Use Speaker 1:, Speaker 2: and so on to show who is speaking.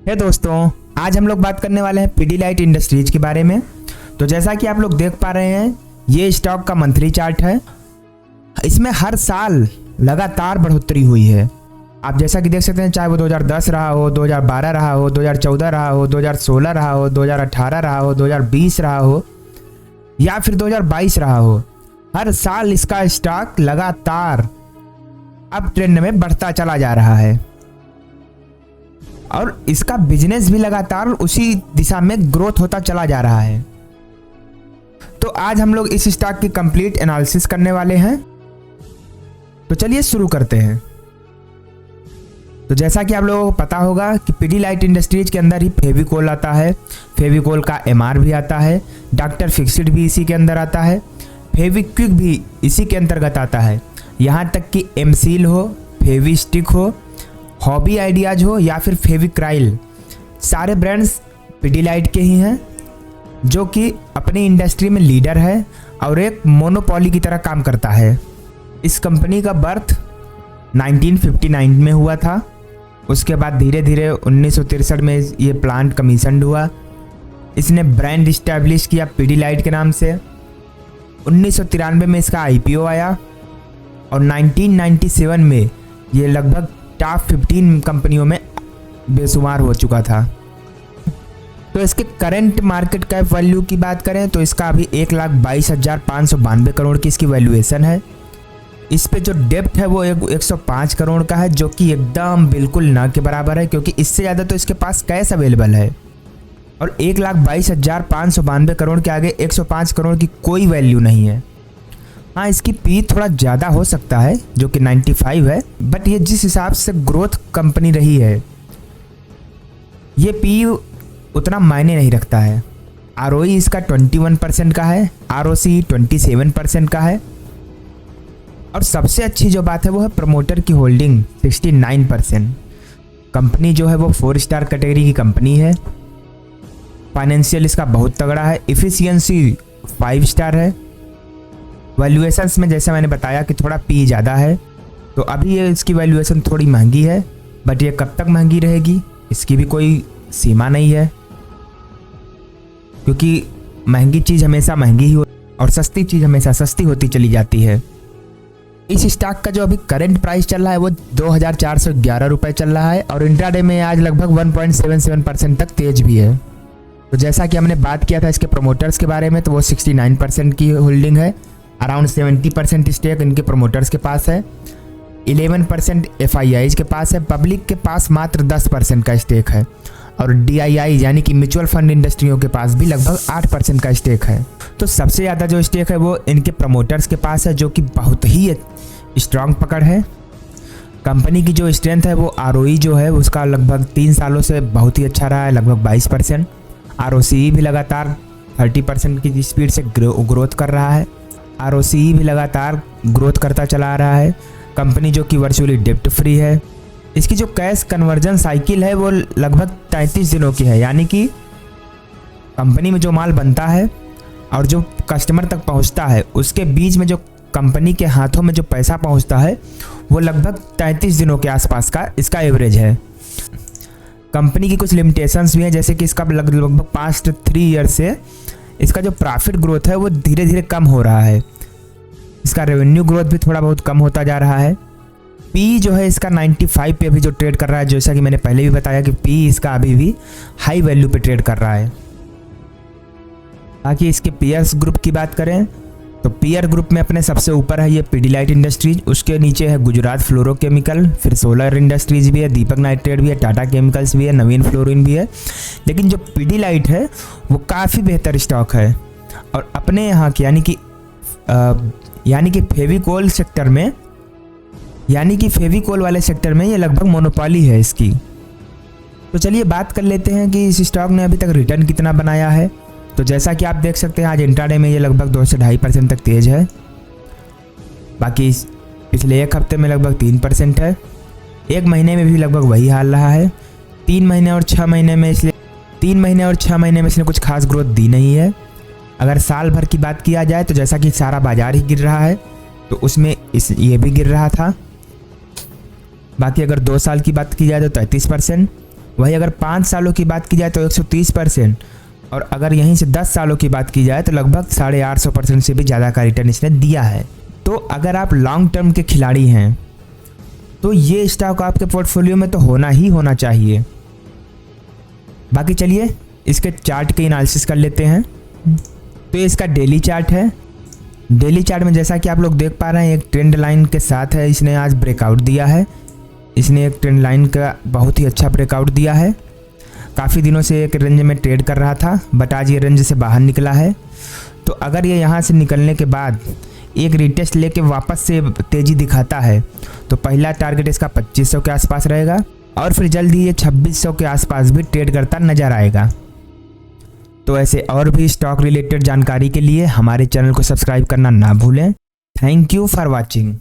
Speaker 1: हे दोस्तों, आज हम लोग बात करने वाले हैं पीडीलाइट इंडस्ट्रीज के बारे में। तो जैसा कि आप लोग देख पा रहे हैं, ये स्टॉक का मंथली चार्ट है। इसमें हर साल लगातार बढ़ोतरी हुई है। आप जैसा कि देख सकते हैं, चाहे वो 2010 रहा हो, 2012 रहा हो, 2014 रहा हो, 2016 रहा हो, 2018 रहा हो, 2020 रहा हो या फिर 2022 रहा हो, हर साल इसका स्टॉक लगातार अब ट्रेंड में बढ़ता चला जा रहा है और इसका बिजनेस भी लगातार उसी दिशा में ग्रोथ होता चला जा रहा है। तो आज हम लोग इस स्टॉक की कंप्लीट एनालिसिस करने वाले हैं। तो चलिए शुरू करते हैं। तो जैसा कि आप लोगों को पता होगा कि पीडीलाइट इंडस्ट्रीज के अंदर ही फेविकोल आता है, फेविकोल का एमआर भी आता है, डॉक्टर फिक्सिड भी इसी के अंदर आता है, फेविक्विक भी इसी के अंतर्गत आता है। यहाँ तक कि एमसील हो, फेविस्टिक हो, हॉबी आइडियाज हो या फिर फेविक्राइल, सारे ब्रांड्स पीडीलाइट के ही हैं, जो कि अपनी इंडस्ट्री में लीडर है और एक मोनोपोली की तरह काम करता है। इस कंपनी का बर्थ 1959 में हुआ था। उसके बाद धीरे धीरे 1963 में ये प्लांट कमीशनड हुआ। इसने ब्रांड इस्टेब्लिश किया पीडीलाइट के नाम से। 1993 में इसका आईपीओ आया और 1997 में ये लगभग टॉप 15 कंपनियों में बेशुमार हो चुका था। तो इसके करंट मार्केट कैप वैल्यू की बात करें तो इसका अभी 1,22,592 करोड़ की इसकी वैल्यूएशन है। इस पे जो डेप्थ है वो 105 करोड़ का है, जो कि एकदम बिल्कुल ना के बराबर है, क्योंकि इससे ज़्यादा तो इसके पास कैश अवेलेबल है। और 1,22,592 करोड़ के आगे 105 करोड़ की कोई वैल्यू नहीं है। हाँ, इसकी पी थोड़ा ज़्यादा हो सकता है, जो कि 95 है, बट ये जिस हिसाब से ग्रोथ कंपनी रही है, ये पी उतना मायने नहीं रखता है। आरओई इसका 21% का है, आरओसी 27% का है और सबसे अच्छी जो बात है वो है प्रमोटर की होल्डिंग 69%। कंपनी जो है वो 4 स्टार कैटेगरी की कंपनी है। फाइनेंशियल इसका बहुत तगड़ा है। इफिशियंसी 5 स्टार है। वैल्यूएशंस में जैसे मैंने बताया कि थोड़ा पी ज़्यादा है, तो अभी ये इसकी वैल्यूएशन थोड़ी महंगी है, बट ये कब तक महंगी रहेगी इसकी भी कोई सीमा नहीं है, क्योंकि महंगी चीज़ हमेशा महंगी ही और सस्ती चीज़ हमेशा सस्ती होती चली जाती है। इस स्टॉक का जो अभी करंट प्राइस चल रहा है वो 2,411 रुपये चल रहा है और इंट्राडे में आज लगभग 1.77% तक तेज भी है। तो जैसा कि हमने बात किया था इसके प्रमोटर्स के बारे में, तो वो 69% की होल्डिंग है। अराउंड 70% स्टेक इनके प्रमोटर्स के पास है। 11% एफआईआईज के पास है। पब्लिक के पास मात्र 10% का स्टेक है और डीआईआई यानी कि म्यूचुअल फंड इंडस्ट्रियों के पास भी लगभग 8% का स्टेक है। तो सबसे ज़्यादा जो स्टेक है वो इनके प्रमोटर्स के पास है, जो कि बहुत ही स्ट्रांग पकड़ है। कंपनी की जो स्ट्रेंथ है वो आरओई जो है उसका लगभग 3 सालों से बहुत ही अच्छा रहा है, लगभग 22%। आरओसी भी लगातार 30% की स्पीड से ग्रोथ कर रहा है। आरओसी भी लगातार ग्रोथ करता चला आ रहा है। कंपनी जो कि वर्चुअली डेप्ट फ्री है। इसकी जो कैश कन्वर्जन साइकिल है वो लगभग 33 दिनों की है, यानी कि कंपनी में जो माल बनता है और जो कस्टमर तक पहुंचता है उसके बीच में जो कंपनी के हाथों में जो पैसा पहुंचता है वो लगभग 33 दिनों के आसपास का इसका एवरेज है। कंपनी की कुछ लिमिटेशंस भी हैं, जैसे कि इसका लगभग पास्ट 3 ईयर से इसका जो प्रॉफिट ग्रोथ है वो धीरे धीरे कम हो रहा है। इसका रेवेन्यू ग्रोथ भी थोड़ा बहुत कम होता जा रहा है। पी जो है इसका 95 पे अभी जो ट्रेड कर रहा है, जैसा कि मैंने पहले भी बताया कि पी इसका अभी भी हाई वैल्यू पे ट्रेड कर रहा है। बाकी इसके पीयर्स ग्रुप की बात करें तो पीयर ग्रुप में अपने सबसे ऊपर है ये पीडीलाइट इंडस्ट्रीज, उसके नीचे है गुजरात फ्लोरोकेमिकल, फिर सोलर इंडस्ट्रीज भी है, दीपक नाइट्रेट भी है, टाटा केमिकल्स भी है, नवीन फ्लोरिन भी है। लेकिन जो पीडीलाइट है वो काफ़ी बेहतर स्टॉक है और अपने यहाँ की यानी कि फेविकोल सेक्टर में, यानी कि फेविकोल वाले सेक्टर में ये लगभग मोनोपोली है इसकी। तो चलिए बात कर लेते हैं कि इस स्टॉक ने अभी तक रिटर्न कितना बनाया है। तो जैसा कि आप देख सकते हैं आज इंट्राडे में ये लगभग 2 से 2.5% तक तेज है। बाकी पिछले एक हफ्ते में लगभग 3% है। एक महीने में भी लगभग वही हाल रहा है। 3 महीने और 6 महीने में इसने कुछ खास ग्रोथ दी नहीं है। अगर साल भर की बात किया जाए तो जैसा कि सारा बाजार ही गिर रहा है तो उसमें ये भी गिर रहा था। बाकी अगर 2 साल की बात की जाए तो 33%, वही अगर 5 सालों की बात की जाए तो 130%, और अगर यहीं से 10 सालों की बात की जाए तो लगभग 850% से भी ज़्यादा का रिटर्न इसने दिया है। तो अगर आप लॉन्ग टर्म के खिलाड़ी हैं तो ये स्टॉक आपके पोर्टफोलियो में तो होना ही होना चाहिए। बाकी चलिए इसके चार्ट के एनालिसिस कर लेते हैं। तो ये इसका डेली चार्ट है। डेली चार्ट में जैसा कि आप लोग देख पा रहे हैं, एक ट्रेंड लाइन के साथ है, इसने आज ब्रेकआउट दिया है। इसने एक ट्रेंड लाइन का बहुत ही अच्छा ब्रेकआउट दिया है। काफ़ी दिनों से एक रेंज में ट्रेड कर रहा था, बट आज ये रेंज से बाहर निकला है। तो अगर ये यहाँ से निकलने के बाद एक रिटेस्ट लेके वापस से तेज़ी दिखाता है तो पहला टारगेट इसका 2500 के आसपास रहेगा, और फिर जल्द ही ये 2600 के आसपास भी ट्रेड करता नज़र आएगा। तो ऐसे और भी स्टॉक रिलेटेड जानकारी के लिए हमारे चैनल को सब्सक्राइब करना ना भूलें। Thank you for watching.